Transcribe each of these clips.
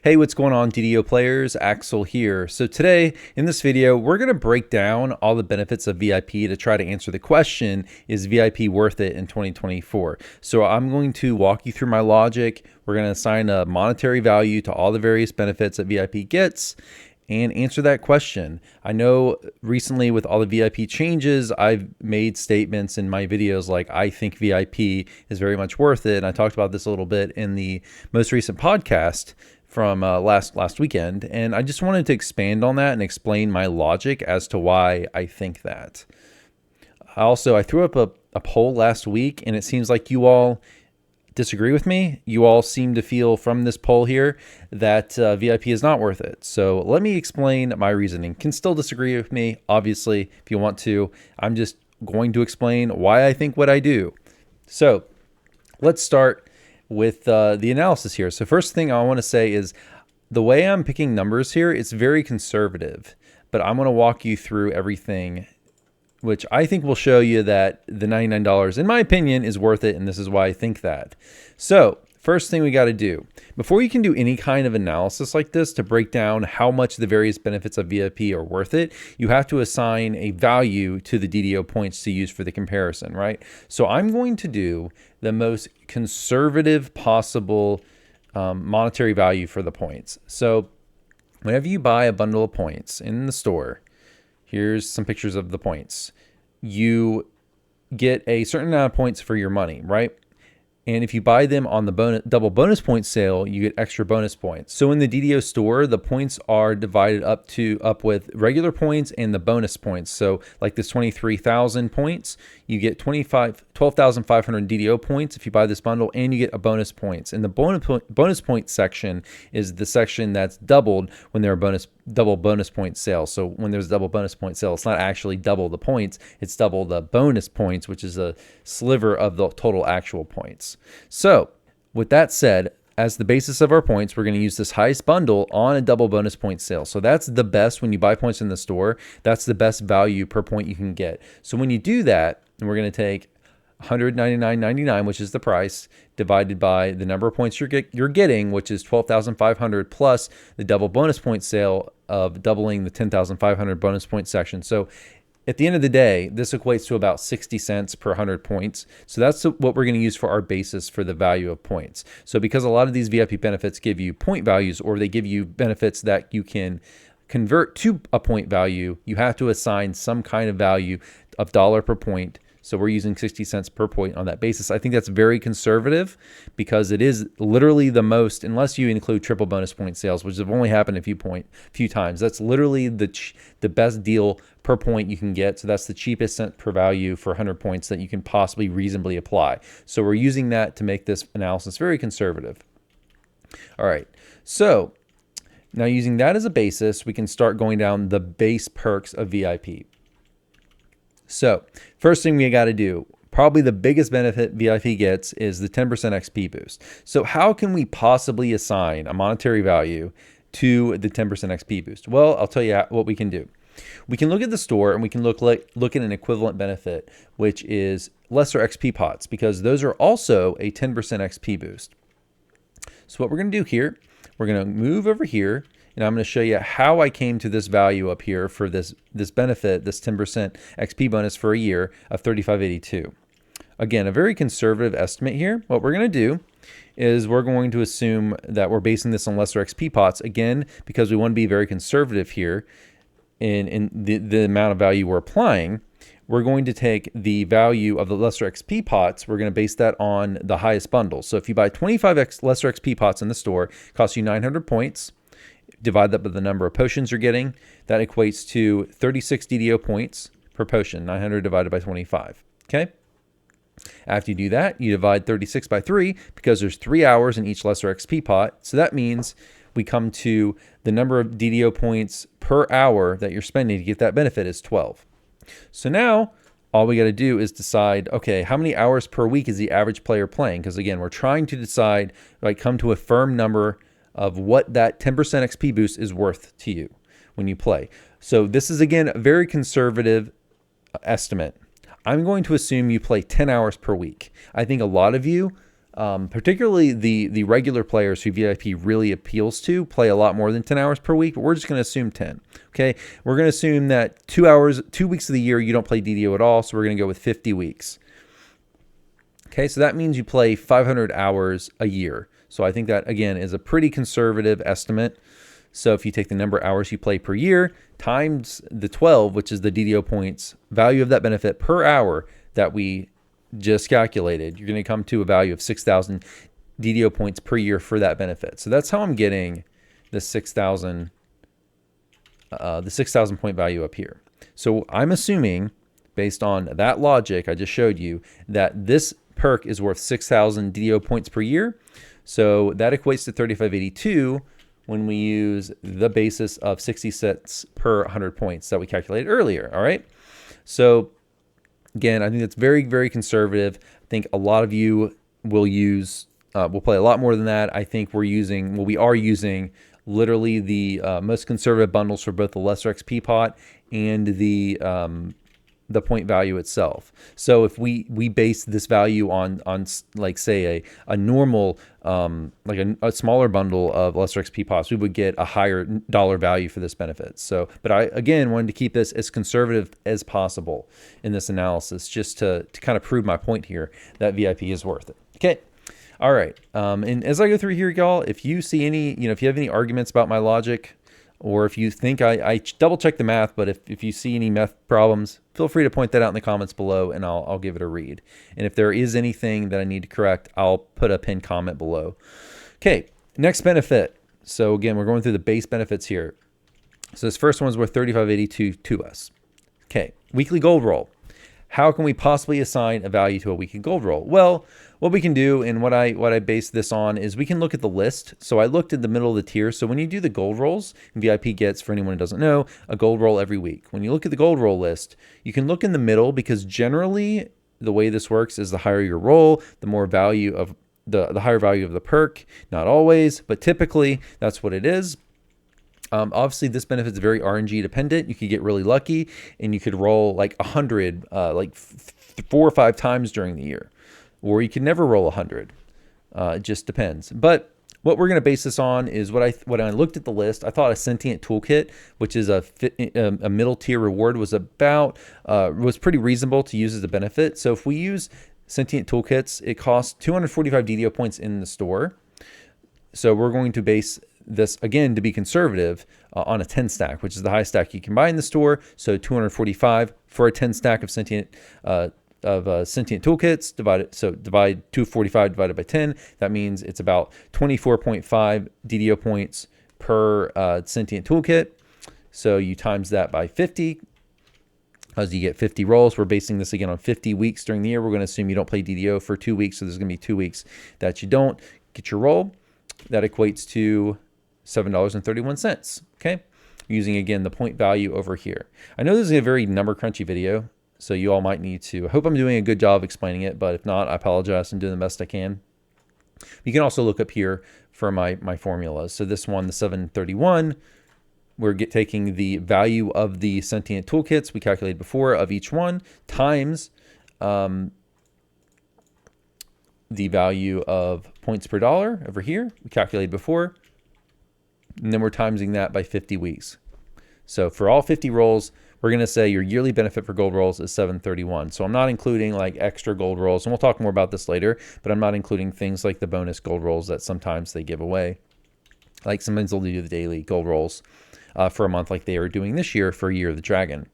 Hey, what's going on, DDO players? Axel here. So today, in this video, we're going to break down all the benefits of VIP to try to answer the question, is VIP worth it in 2024? So I'm going to walk you through my logic. We're going to assign a monetary value to all the various benefits that VIP gets and answer that question. I know recently with all the VIP changes, I've made statements in my videos like I think VIP is very much worth it. And I talked about this a little bit in the most recent podcast from last weekend, and I just wanted to expand on that and explain my logic as to why I think that. Also, I threw up a poll last week, and it seems like you all disagree with me. You all seem to feel from this poll here that VIP is not worth it. So let me explain my reasoning. Can still disagree with me, obviously, if you want to. I'm just going to explain why I think what I do. So let's start with the analysis here. So first thing I want to say is the way I'm picking numbers here, it's very conservative, but I'm going to walk you through everything, which I think will show you that the $99, in my opinion, is worth it, and this is why I think that. So first thing we got to do, before you can do any kind of analysis like this to break down how much the various benefits of VIP are worth it, you have to assign a value to the DDO points to use for the comparison, right? So I'm going to do the most conservative possible monetary value for the points. So whenever you buy a bundle of points in the store, here's some pictures of the points. You get a certain amount of points for your money, right? And if you buy them on the double bonus point sale, you get extra bonus points. So in the DDO store, the points are divided up with regular points and the bonus points. So like this 23,000 points, you get 12,500 DDO points if you buy this bundle, and you get a bonus points. And the bonus point section is the section that's doubled when there are double bonus point sales. So when there's a double bonus point sale, it's not actually double the points, it's double the bonus points, which is a sliver of the total actual points. So with that said, as the basis of our points, we're going to use this highest bundle on a double bonus point sale. So that's the best when you buy points in the store. That's the best value per point you can get. So when you do that, we're going to take $199.99, which is the price, divided by the number of points you're getting, which is 12,500, plus the double bonus point sale of doubling the 10,500 bonus point section. So at the end of the day, this equates to about 60 cents per 100 points. So that's what we're going to use for our basis for the value of points. So because a lot of these VIP benefits give you point values, or they give you benefits that you can convert to a point value, you have to assign some kind of value of dollar per point. So we're using 60 cents per point on that basis. I think that's very conservative because it is literally the most, unless you include triple bonus point sales, which have only happened a few times. That's literally the best deal per point you can get. So that's the cheapest cent per value for 100 points that you can possibly reasonably apply. So we're using that to make this analysis very conservative. All right. So now using that as a basis, we can start going down the base perks of VIP. So first thing we got to do, probably the biggest benefit VIP gets, is the 10% XP boost. So how can we possibly assign a monetary value to the 10% XP boost? Well, I'll tell you what we can do. We can look at the store and we can look at an equivalent benefit, which is lesser XP pots, because those are also a 10% XP boost. So what we're going to do here, we're going to move over here, and I'm going to show you how I came to this value up here for this benefit, this 10% XP bonus for a year of $35.82. Again, a very conservative estimate here. What we're going to do is we're going to assume that we're basing this on lesser XP pots, again, because we want to be very conservative here in the amount of value we're applying. We're going to take the value of the lesser XP pots. We're going to base that on the highest bundle. So if you buy 25 lesser XP pots in the store, it costs you 900 points. Divide that by the number of potions you're getting. That equates to 36 DDO points per potion, 900 divided by 25. Okay? After you do that, you divide 36 by 3 because there's 3 hours in each lesser XP pot. So that means we come to the number of DDO points per hour that you're spending to get that benefit is 12. So now all we got to do is decide, okay, how many hours per week is the average player playing? Because again, we're trying to decide, like, come to a firm number of what that 10% XP boost is worth to you when you play. So this is, again, a very conservative estimate. I'm going to assume you play 10 hours per week. I think a lot of you particularly the regular players who VIP really appeals to play a lot more than 10 hours per week, but we're just going to assume 10. Okay, we're going to assume that 2 weeks of the year you don't play DDO at all, so we're going to go with 50 weeks. Okay, so that means you play 500 hours a year. So I think that, again, is a pretty conservative estimate. So if you take the number of hours you play per year times the 12, which is the DDO points value of that benefit per hour that we just calculated, you're going to come to a value of 6,000 DDO points per year for that benefit. So that's how I'm getting the 6,000 point value up here. So I'm assuming, based on that logic I just showed you, that this perk is worth 6,000 DDO points per year. So that equates to 3582 when we use the basis of 60 cents per 100 points that we calculated earlier. All right. So again, I think that's very, very conservative. I think a lot of you will will play a lot more than that. I think we are using literally the most conservative bundles for both the lesser XP pot and the point value itself. So if we base this value on like say a normal like a smaller bundle of lesser XP pots, we would get a higher dollar value for this benefit. So, but I again wanted to keep this as conservative as possible in this analysis, just to kind of prove my point here that VIP is worth it. Okay. All right. And as I go through here, y'all, if you see any, if you have any arguments about my logic, or if you think I double check the math, but if you see any math problems, feel free to point that out in the comments below and I'll give it a read. And if there is anything that I need to correct, I'll put a pinned comment below. Okay, next benefit. So again, we're going through the base benefits here. So this first one's worth 3582 to us. Okay, weekly gold roll. How can we possibly assign a value to a weekly gold roll? Well, what we can do, and what I base this on, is we can look at the list. So I looked at the middle of the tier. So when you do the gold rolls, VIP gets, for anyone who doesn't know, a gold roll every week. When you look at the gold roll list, you can look in the middle, because generally the way this works is the higher your roll, the more value of the higher value of the perk. Not always, but typically that's what it is. Obviously, this benefit is very RNG dependent. You could get really lucky and you could roll like 100, like 4 or 5 times during the year, or you can never roll 100. It just depends. But what we're going to base this on is when I looked at the list, I thought a sentient toolkit, which is a middle tier reward, was pretty reasonable to use as a benefit. So if we use sentient toolkits, it costs 245 DDO points in the store. So we're going to base this, again, to be conservative, on a 10 stack, which is the highest stack you can buy in the store. So 245 for a 10 stack of sentient toolkits. Divide 245 divided by 10. That means it's about 24.5 DDO points per sentient toolkit. So you times that by 50, as you get 50 rolls. We're basing this again on 50 weeks during the year. We're going to assume you don't play DDO for 2 weeks, so there's going to be 2 weeks that you don't get your roll. That equates to $7.31. Okay, using again the point value over here. I know this is a very number crunchy video, so you all might need to. I hope I'm doing a good job explaining it, but if not, I apologize. I'm doing the best I can. You can also look up here for my formulas. So this one, the 731, we're taking the value of the sentient toolkits we calculated before of each one times the value of points per dollar over here we calculated before, and then we're timesing that by 50 weeks. So for all 50 rolls, we're going to say your yearly benefit for gold rolls is 731. So I'm not including like extra gold rolls, and we'll talk more about this later, but I'm not including things like the bonus gold rolls that sometimes they give away. Like sometimes they'll do the daily gold rolls for a month like they are doing this year for Year of the Dragon.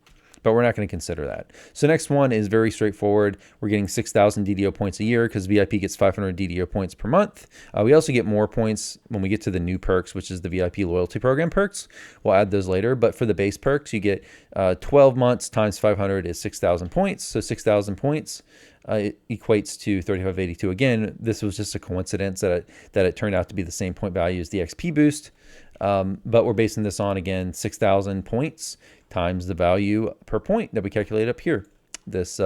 But we're not going to consider that. So next one is very straightforward. We're getting 6,000 DDO points a year because VIP gets 500 DDO points per month. We also get more points when we get to the new perks, which is the VIP loyalty program perks. We'll add those later. But for the base perks, you get 12 months times 500 is 6,000 points. So 6,000 points it equates to 3582. Again, this was just a coincidence that it turned out to be the same point value as the XP boost. But we're basing this on, again, 6,000 points times the value per point that we calculate up here. This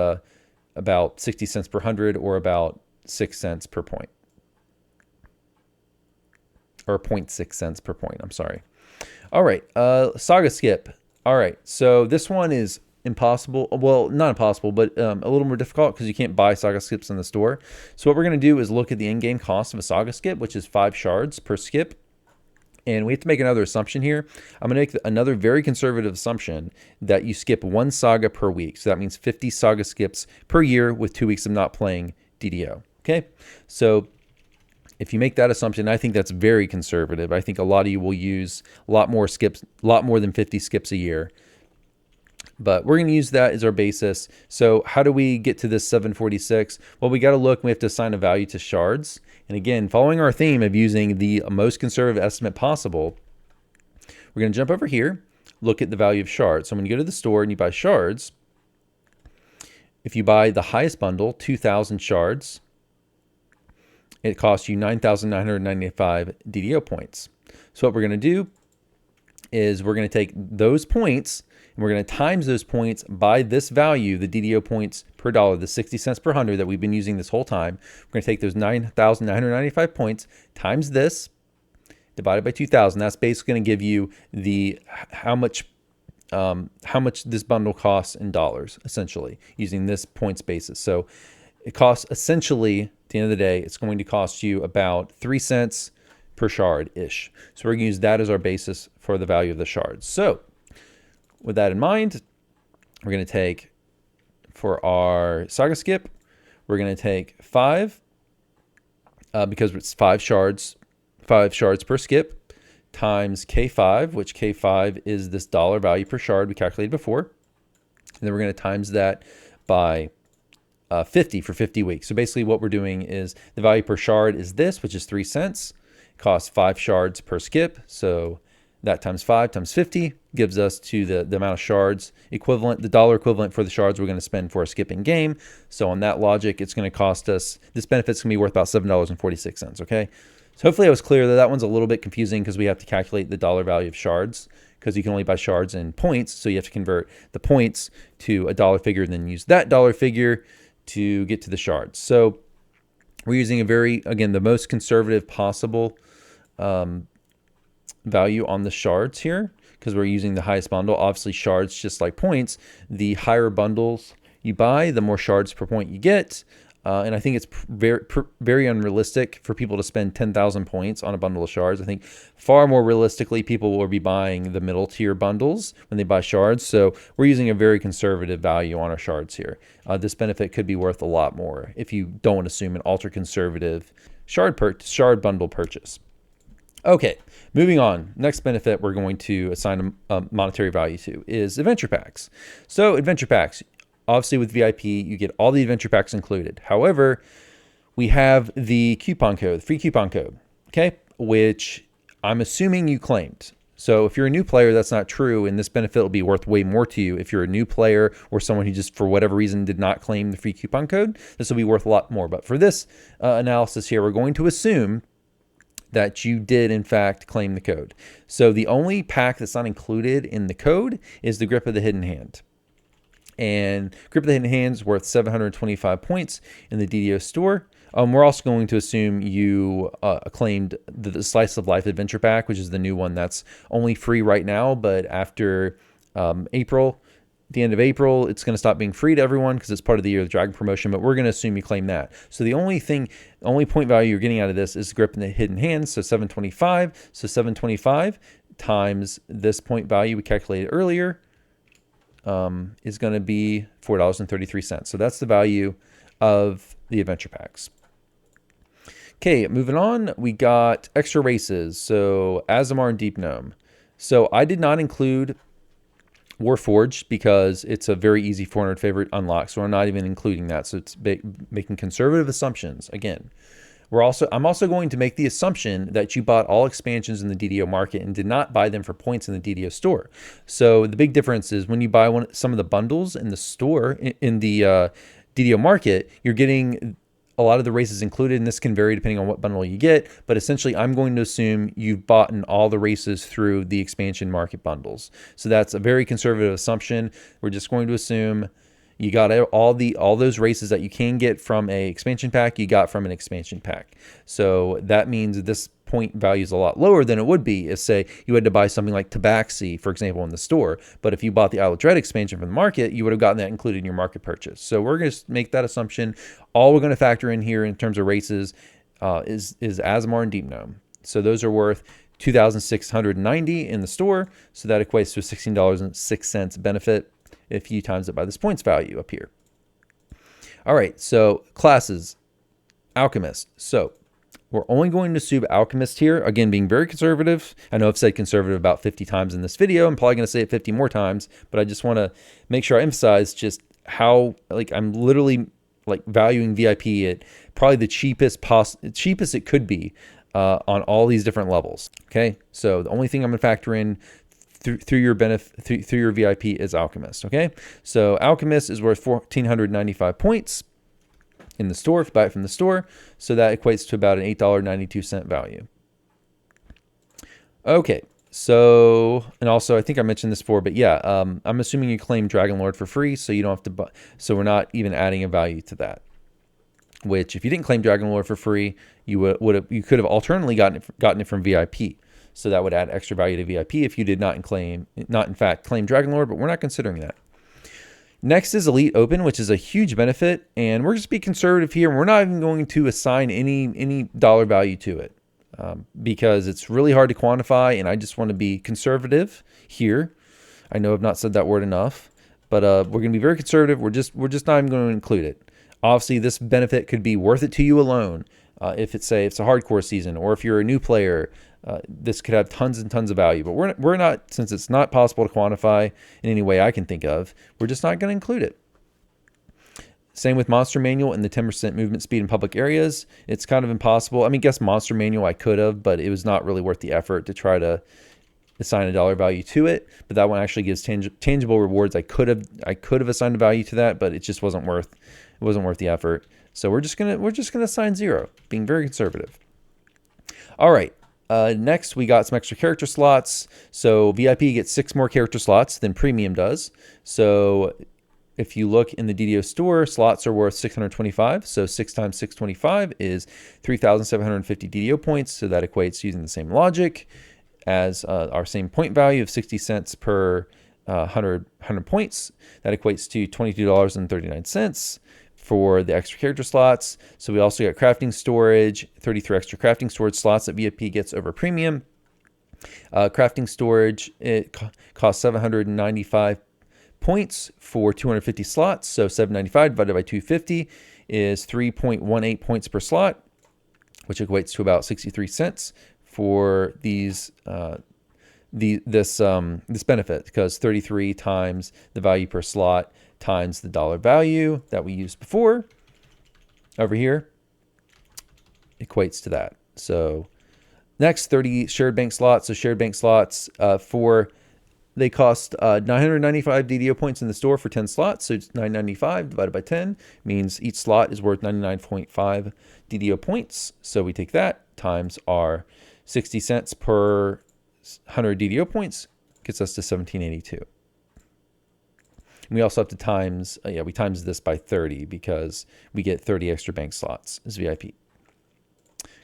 about 60 cents per 100, or about 6 cents per point. Or 0.6 cents per point, I'm sorry. All right, Saga Skip. All right, so this one is impossible. Well, not impossible, but a little more difficult because you can't buy Saga Skips in the store. So what we're going to do is look at the in-game cost of a Saga Skip, which is 5 shards per skip. And we have to make another assumption here. I'm going to make another very conservative assumption that you skip 1 saga per week. So that means 50 Saga Skips per year with 2 weeks of not playing DDO. Okay, so if you make that assumption, I think that's very conservative. I think a lot of you will use a lot more skips, a lot more than 50 skips a year. But we're going to use that as our basis. So how do we get to this 746? Well, we got to look, we have to assign a value to shards. And again, following our theme of using the most conservative estimate possible, we're going to jump over here, look at the value of shards. So when you go to the store and you buy shards, if you buy the highest bundle, 2,000 shards, it costs you 9,995 DDO points. So what we're going to do is we're going to take those points and we're going to times those points by this value, the DDO points per dollar, the 60 cents per 100 that we've been using this whole time. We're going to take those 9,995 points times this divided by 2,000. That's basically going to give you the how much this bundle costs in dollars, essentially, using this points basis. So it costs essentially, at the end of the day, it's going to cost you about 3 cents per shard-ish. So we're going to use that as our basis for the value of the shards. So with that in mind, we're going to take, for our Saga Skip, we're going to take 5, because it's 5 shards per skip, times K5, which K5 is this dollar value per shard we calculated before. And then we're going to times that by 50 for 50 weeks. So basically what we're doing is the value per shard is this, which is 3 cents. It costs 5 shards per skip. So that times 5 times 50 gives us to the amount of shards equivalent, the dollar equivalent for the shards we're going to spend for a skipping game. So on that logic, it's going to cost us, this benefit's going to be worth about $7.46, okay? So hopefully I was clear. That one's a little bit confusing because we have to calculate the dollar value of shards because you can only buy shards in points. So you have to convert the points to a dollar figure and then use that dollar figure to get to the shards. So we're using a very, again, the most conservative possible value on the shards here because we're using the highest bundle. Obviously shards, just like points, the higher bundles you buy, the more shards per point you get. And I think it's very unrealistic for people to spend 10,000 points on a bundle of shards. I think far more realistically, people will be buying the middle tier bundles when they buy shards. So we're using a very conservative value on our shards here. This benefit could be worth a lot more if you don't assume an ultra conservative shard bundle purchase. Okay, moving on. Next benefit we're going to assign a monetary value to is adventure packs. So adventure packs. Obviously, with VIP, you get all the adventure packs included. However, we have the coupon code, free coupon code, okay, which I'm assuming you claimed. So if you're a new player, that's not true, and this benefit will be worth way more to you. If you're a new player or someone who just, for whatever reason, did not claim the free coupon code, this will be worth a lot more. But for this analysis here, we're going to assume that you did, in fact, claim the code. So the only pack that's not included in the code is the Grip of the Hidden Hand. And Grip of the Hidden Hand is worth 725 points in the DDO store. We're also going to assume you claimed the Slice of Life Adventure Pack, which is the new one that's only free right now. But after April, the end of April, it's going to stop being free to everyone because it's part of the Year of the Dragon promotion. But we're going to assume you claim that. So the only point value you're getting out of this is Grip in the Hidden Hand. So 725. So 725 times this point value we calculated earlier is going to be $4.33. So that's the value of the adventure packs. Okay, moving on, we got extra races. So Azamar and Deep Gnome. So I did not include Warforged because it's a very easy 400 favorite unlock. So we're not even including that. So it's making conservative assumptions again. I'm also going to make the assumption that you bought all expansions in the DDO market and did not buy them for points in the DDO store. So the big difference is when you buy some of the bundles in the store, in the DDO market, you're getting a lot of the races included, and this can vary depending on what bundle you get. But essentially, I'm going to assume you've bought in all the races through the expansion market bundles. So that's a very conservative assumption. We're just going to assume you got all those races that you can get from a expansion pack, you got from an expansion pack. So that means this point value is a lot lower than it would be if, say, you had to buy something like Tabaxi, for example, in the store. But if you bought the Isle of Dread expansion from the market, you would have gotten that included in your market purchase. So we're going to make that assumption. All we're going to factor in here in terms of races is Azamar and Deep Gnome. So those are worth $2,690 in the store. So that equates to a $16.06 benefit if you times it by this points value up here. All right, so classes, Alchemist. So we're only going to assume Alchemist here. Again, being very conservative. I know I've said conservative about 50 times in this video. I'm probably going to say it 50 more times, but I just want to make sure I emphasize just how, like, I'm literally like valuing VIP at probably the cheapest it could be on all these different levels. Okay, so the only thing I'm going to factor in through your VIP is Alchemist. Okay, so Alchemist is worth 1,495 points in the store if you buy it from the store. So that equates to about an $8.92 value. Okay, so, and also I think I mentioned this before, but yeah, I'm assuming you claim Dragon Lord for free, so you don't have to buy. So we're not even adding a value to that. Which, if you didn't claim Dragon Lord for free, you could have alternately gotten it from VIP. So that would add extra value to VIP if you did not in fact claim Dragon Lord, but we're not considering that. Next is Elite Open, which is a huge benefit, and we're just be conservative here. And we're not even going to assign any dollar value to it because it's really hard to quantify, and I just want to be conservative here. I know I've not said that word enough, but we're going to be very conservative. We're just not even going to include it. Obviously, this benefit could be worth it to you alone if it's a hardcore season, or if you're a new player. This could have tons and tons of value, but we're not, since it's not possible to quantify in any way I can think of, we're just not going to include it. Same with Monster Manual and the 10% movement speed in public areas. It's kind of impossible. I mean, guess Monster Manual I could have, but it was not really worth the effort to try to assign a dollar value to it. But that one actually gives tangible rewards. I could have assigned a value to that, but it just wasn't worth the effort. So we're just gonna assign 0, being very conservative. All right. Next, we got some extra character slots. So VIP gets 6 more character slots than Premium does. So if you look in the DDO store, slots are worth 625. So 6 times 625 is 3,750 DDO points. So that equates, using the same logic as our same point value of 60 cents per 100 points. That equates to $22.39 for the extra character slots. So we also got crafting storage, 33 extra crafting storage slots that VIP gets over Premium. Crafting storage, it costs 795 points for 250 slots. So 795 divided by 250 is 3.18 points per slot, which equates to about 63 cents for this benefit, because 33 times the value per slot times the dollar value that we used before over here equates to that. So next, 30 shared bank slots. So shared bank slots they cost 995 DDO points in the store for 10 slots. So it's 995 divided by 10 means each slot is worth 99.5 DDO points. So we take that times our 60 cents per 100 DDO points, gets us to 1782. And we also have to times, we times this by 30 because we get 30 extra bank slots as VIP.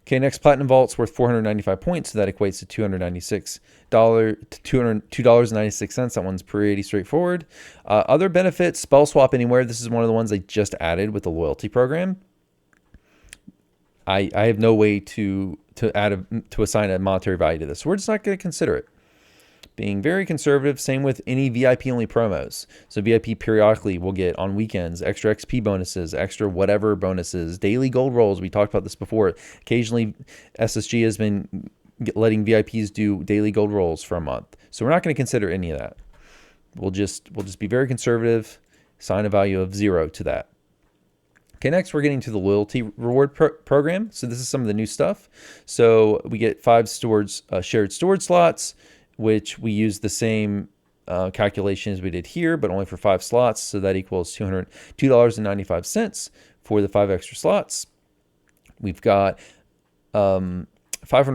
Okay, next, Platinum Vault's worth 495 points, so that equates to $202.96. That one's pretty straightforward. Other benefits, Spell Swap Anywhere. This is one of the ones they just added with the loyalty program. I have no way to assign a monetary value to this, so we're just not going to consider it. Being very conservative, same with any VIP only promos. So VIP periodically will get on weekends extra XP bonuses, extra whatever bonuses, daily gold rolls. We talked about this before. Occasionally SSG has been letting VIPs do daily gold rolls for a month. So we're not going to consider any of that. We'll just be very conservative, assign a value of 0 to that. Okay, next we're getting to the loyalty reward program. So this is some of the new stuff. So we get 5 shared storage slots, which we use the same calculation as we did here, but only for 5 slots. So that equals $202.95 for the 5 extra slots. We've got 500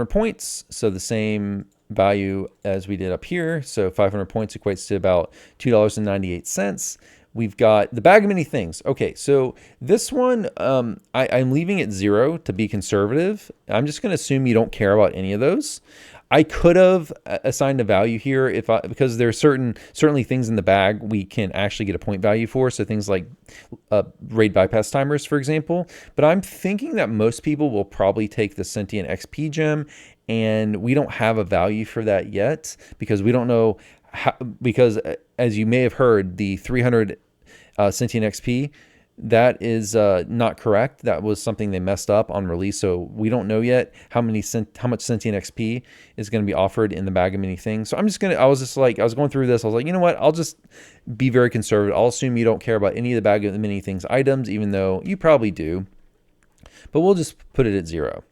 points, so the same value as we did up here. So 500 points equates to about $2.98. We've got the bag of many things. Okay, so this one, I'm leaving it 0 to be conservative. I'm just going to assume you don't care about any of those. I could have assigned a value here because there are certainly things in the bag we can actually get a point value for. So things like raid bypass timers, for example. But I'm thinking that most people will probably take the Sentient XP gem, and we don't have a value for that yet because we don't know how, because as you may have heard, the 300 Sentient XP, that is not correct. That was something they messed up on release, so we don't know yet how much Sentient XP is going to be offered in the bag of many things. So I was going through this. I was like, you know what? I'll just be very conservative. I'll assume you don't care about any of the bag of many things items, even though you probably do. But we'll just put it at 0.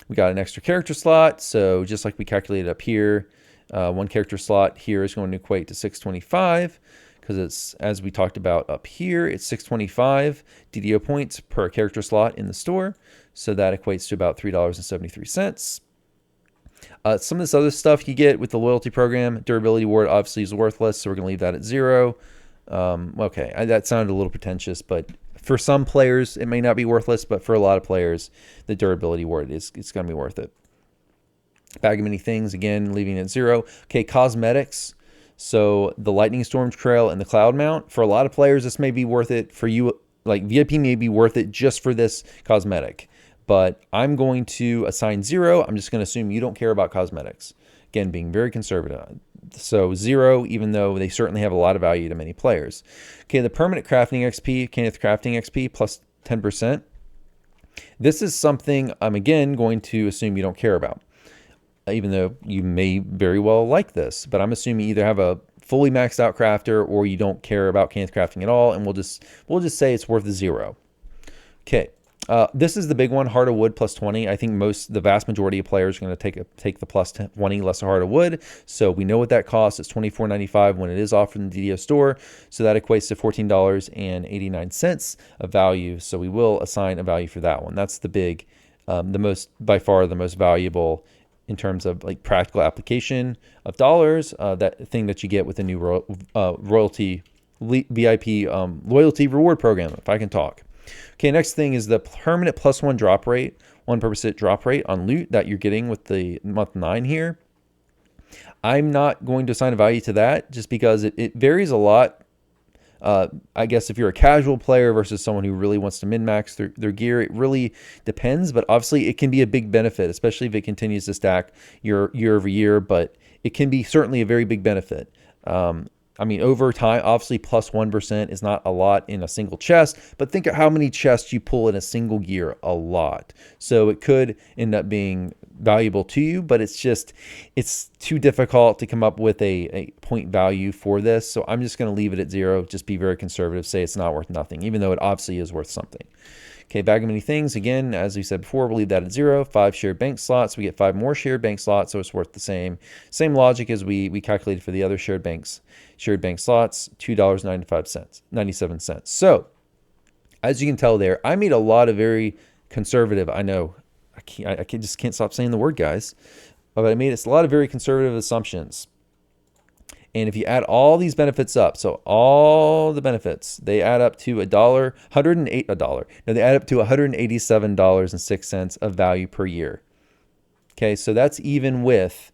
We got an extra character slot, so just like we calculated up here, one character slot here is going to equate to 625 because it's, as we talked about up here, it's 625 DDO points per character slot in the store. So that equates to about $3.73. Some of this other stuff you get with the loyalty program, durability award obviously is worthless, so we're going to leave that at 0. Okay, that sounded a little pretentious, but for some players it may not be worthless, but for a lot of players, the durability award it's going to be worth it. Bag of many things, again, leaving it at 0. Okay, cosmetics. So the lightning storm trail and the cloud mount, for a lot of players, this may be worth it. For you, like VIP may be worth it just for this cosmetic, but I'm going to assign 0. I'm just going to assume you don't care about cosmetics. Again, being very conservative. So 0, even though they certainly have a lot of value to many players. Okay, the permanent crafting XP, Kenneth crafting XP plus 10%. This is something I'm again going to assume you don't care about, even though you may very well like this. But I'm assuming you either have a fully maxed out crafter or you don't care about Kenneth crafting at all, and we'll just say it's worth 0. Okay. This is the big one, Heart of Wood plus 20. I think the vast majority of players are going to take the plus 20 less a Heart of Wood. So we know what that costs. It's $24.95 when it is offered in the DDO store. So that equates to $14.89 of value. So we will assign a value for that one. That's the big, by far the most valuable in terms of like practical application of dollars. That thing that you get with the new royalty VIP loyalty reward program, if I can talk. Okay, next thing is the permanent +1 drop rate, 1% drop rate on loot that you're getting with the month 9 here. I'm not going to assign a value to that just because it varies a lot. I guess if you're a casual player versus someone who really wants to min-max their gear, it really depends. But obviously, it can be a big benefit, especially if it continues to stack year over year. But it can be certainly a very big benefit. I mean, over time, obviously, plus 1% is not a lot in a single chest, but think of how many chests you pull in a single gear, a lot. So it could end up being valuable to you, but it's too difficult to come up with a point value for this. So I'm just going to leave it at 0, just be very conservative, say it's not worth nothing, even though it obviously is worth something. Okay, bag of many things. Again, as we said before, we'll leave that at 0. 5 shared bank slots. We get 5 more shared bank slots, so it's worth the same logic as we calculated for the other shared bank slots, $2.97. So, as you can tell there, I made a lot of very conservative, I know, I just can't stop saying the word, guys, but I made a lot of very conservative assumptions. And if you add all these benefits up, so all the benefits, they add up to they add up to $187.06 of value per year. Okay, so that's even with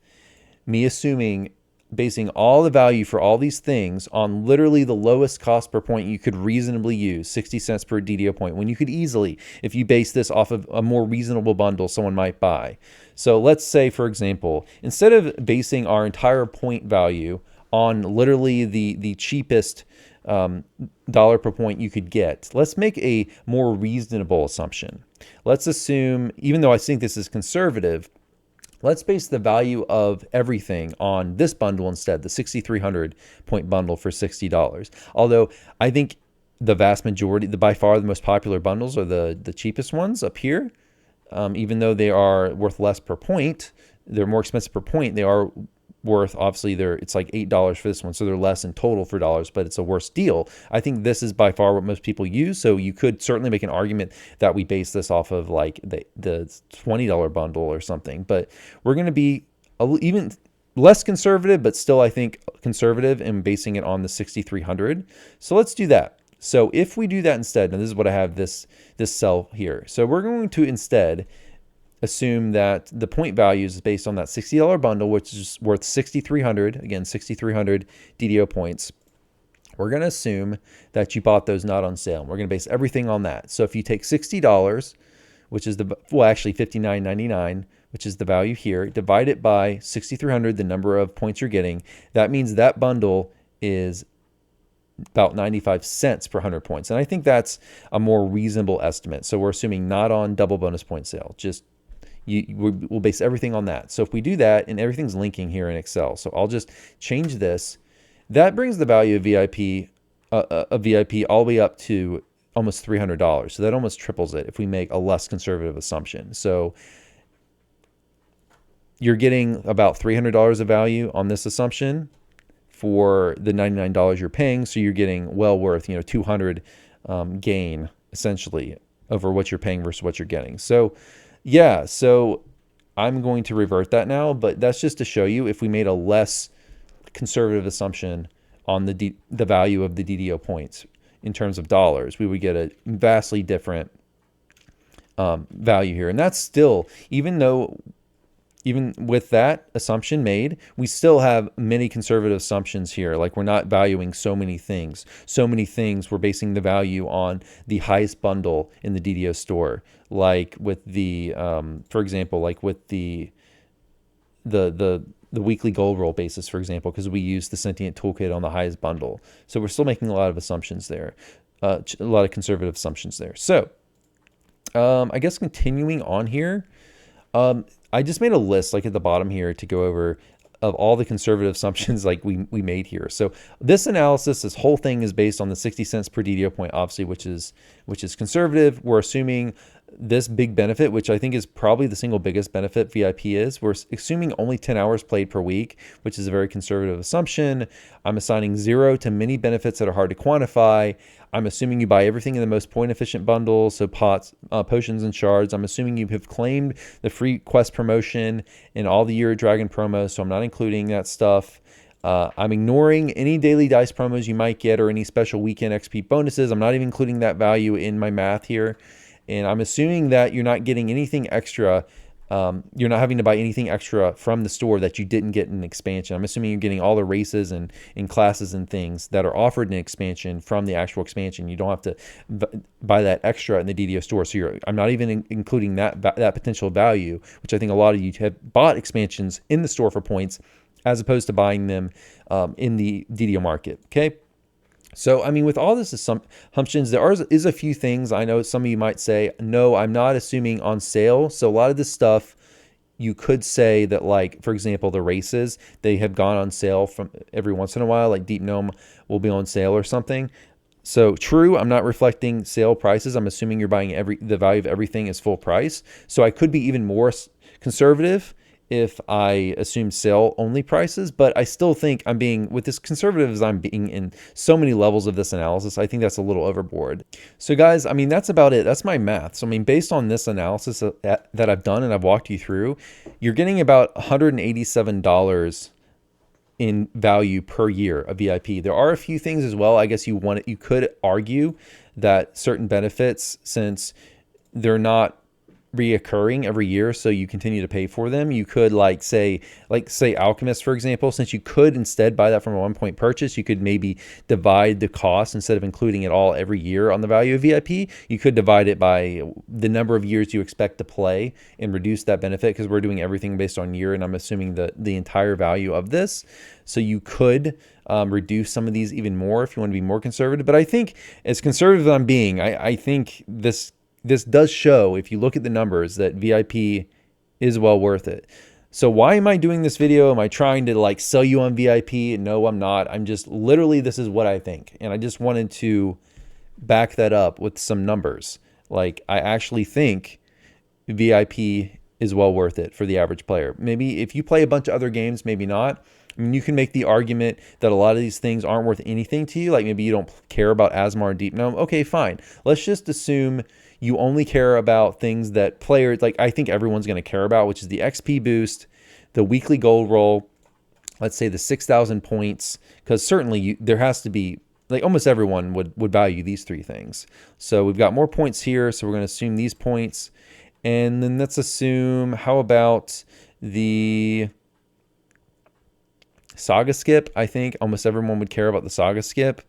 me basing all the value for all these things on literally the lowest cost per point you could reasonably use, 60 cents per DDO point, when you could easily, if you base this off of a more reasonable bundle someone might buy. So let's say, for example, instead of basing our entire point value on literally the cheapest dollar per point you could get, let's make a more reasonable assumption. Let's assume, even though I think this is conservative, let's base the value of everything on this bundle instead, the 6,300 point bundle for $60. Although I think the vast majority, by far the most popular bundles are the cheapest ones up here. Even though they are worth less per point, they're more expensive per point, they are worth, obviously it's like $8 for this one, so they're less in total for dollars, but it's a worse deal. I think this is by far what most people use, so you could certainly make an argument that we base this off of like the $20 bundle or something, but we're going to be even less conservative, but still I think conservative in basing it on the 6,300. So let's do that. So if we do that instead, and this is what I have this cell here. So we're going to instead assume that the point value is based on that $60 bundle, which is worth 6,300, again, 6,300 DDO points. We're going to assume that you bought those not on sale. We're going to base everything on that. So if you take $60, which is actually $59.99, which is the value here, divide it by 6,300, the number of points you're getting, that means that bundle is about 95 cents per 100 points. And I think that's a more reasonable estimate. So we're assuming not on double bonus point sale, just we'll base everything on that. So if we do that, and everything's linking here in Excel, so I'll just change this. That brings the value of VIP all the way up to almost $300. So that almost triples it if we make a less conservative assumption. So you're getting about $300 of value on this assumption for the $99 you're paying. So you're getting well worth, 200 gain essentially over what you're paying versus what you're getting. So yeah, so I'm going to revert that now, but that's just to show you if we made a less conservative assumption on the value of the DDO points in terms of dollars, we would get a vastly different value here. And that's still, even with that assumption made, we still have many conservative assumptions here. Like we're not valuing so many things. So many things, we're basing the value on the highest bundle in the DDO store. Like with the, for example, like with the weekly gold roll basis, for example, because we use the sentient toolkit on the highest bundle. So we're still making a lot of assumptions there, a lot of conservative assumptions there. So I guess continuing on here, I just made a list like at the bottom here to go over of all the conservative assumptions like we made here. So this analysis, this whole thing is based on the 60 cents per DDO point, obviously, which is conservative. We're assuming this big benefit, which I think is probably the single biggest benefit VIP is. We're assuming only 10 hours played per week, which is a very conservative assumption. I'm assigning 0 to many benefits that are hard to quantify. I'm assuming you buy everything in the most point efficient bundle, so pots, potions, and shards. I'm assuming you have claimed the free quest promotion and all the Year of Dragon promos, so I'm not including that stuff. I'm ignoring any daily dice promos you might get or any special weekend XP bonuses. I'm not even including that value in my math here. And I'm assuming that you're not getting anything extra. You're not having to buy anything extra from the store that you didn't get in expansion. I'm assuming you're getting all the races and classes and things that are offered in expansion from the actual expansion. You don't have to buy that extra in the DDO store. So I'm not even including that potential value, which I think a lot of you have bought expansions in the store for points as opposed to buying them in the DDO market. Okay. So, I mean, with all this assumptions, there is a few things. I know some of you might say, no, I'm not assuming on sale. So a lot of this stuff, you could say that, like, for example, the races, they have gone on sale from every once in a while, like Deep Gnome will be on sale or something. So true, I'm not reflecting sale prices. I'm assuming you're buying the value of everything is full price. So I could be even more conservative if I assume sale only prices, but I still think I'm being, with this conservative as I'm being in so many levels of this analysis, I think that's a little overboard. So guys, I mean, that's about it. That's my math. So I mean, based on this analysis that I've done and I've walked you through, you're getting about $187 in value per year of VIP. There are a few things as well. I guess you could argue that certain benefits, since they're not reoccurring every year, so you continue to pay for them, you could say Alchemist, for example, since you could instead buy that from a 1 point purchase, you could maybe divide the cost instead of including it all every year on the value of VIP. You could divide it by the number of years you expect to play and reduce that benefit, because we're doing everything based on year, and I'm assuming the entire value of this. So you could reduce some of these even more if you want to be more conservative. But I think, as conservative as I'm being, I think this does show, if you look at the numbers, that VIP is well worth it. So why am I doing this video? Am I trying to sell you on VIP? No, I'm not. I'm just literally, this is what I think. And I just wanted to back that up with some numbers. I actually think VIP is well worth it for the average player. Maybe if you play a bunch of other games, maybe not. I mean, you can make the argument that a lot of these things aren't worth anything to you. Like maybe you don't care about Asmar and Deep Gnome. Okay, fine. Let's just assume you only care about things that players, I think everyone's going to care about, which is the XP boost, the weekly gold roll, let's say the 6,000 points, because certainly there has to be, like almost everyone would value these three things. So we've got more points here, so we're going to assume these points. And then let's assume, how about the Saga Skip? I think almost everyone would care about the Saga Skip.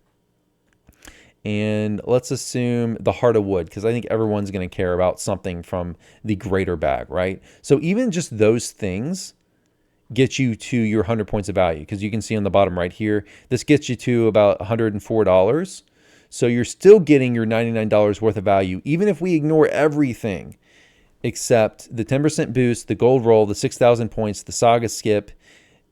And let's assume the Heart of Wood, because I think everyone's going to care about something from the greater bag, right? So even just those things get you to your 100 points of value, because you can see on the bottom right here, this gets you to about $104. So you're still getting your $99 worth of value, even if we ignore everything except the 10% boost, the gold roll, the 6,000 points, the Saga Skip,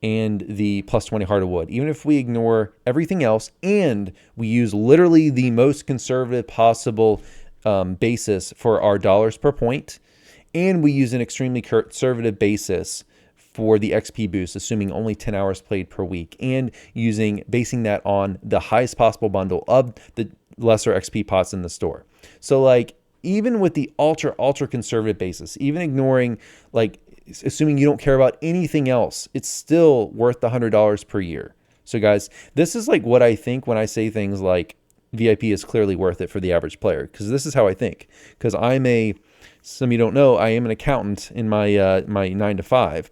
and the plus 20 Heart of Wood. Even if we ignore everything else and we use literally the most conservative possible basis for our dollars per point, and we use an extremely conservative basis for the XP boost, assuming only 10 hours played per week, and basing that on the highest possible bundle of the lesser XP pots in the store. So like, even with the ultra conservative basis, even ignoring, like, assuming you don't care about anything else, it's still worth the $100 per year. So guys, this is like what I think when I say things like VIP is clearly worth it for the average player, because this is how I think. Because some of you don't know, I am an accountant in my my 9 to 5.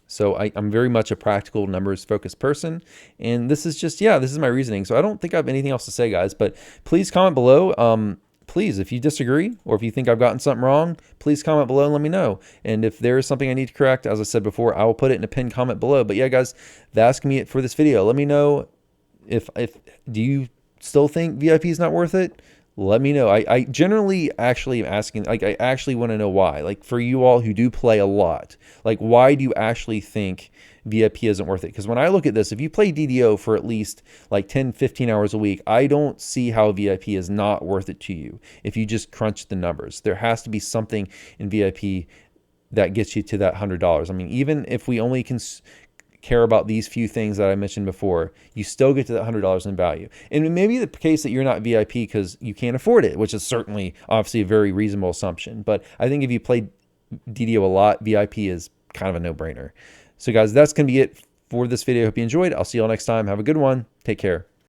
So I'm very much a practical, numbers focused person. And this is just, this is my reasoning. So I don't think I have anything else to say, guys, but please comment below. Please, if you disagree or if you think I've gotten something wrong, please comment below and let me know. And if there is something I need to correct, as I said before, I will put it in a pinned comment below. But yeah, guys, that's going to be it for this video. Let me know if do you still think VIP is not worth it? Let me know. I generally actually am asking, like, I actually want to know why. Like, for you all who do play a lot, like, why do you actually think VIP isn't worth it? Because when I look at this, if you play DDO for at least like 10, 15 hours a week, I don't see how VIP is not worth it to you if you just crunch the numbers. There has to be something in VIP that gets you to that $100. I mean, even if we only can care about these few things that I mentioned before, you still get to that $100 in value. And it may be the case that you're not VIP because you can't afford it, which is certainly obviously a very reasonable assumption. But I think if you play DDO a lot, VIP is kind of a no-brainer. So guys, that's going to be it for this video. Hope you enjoyed. I'll see you all next time. Have a good one. Take care.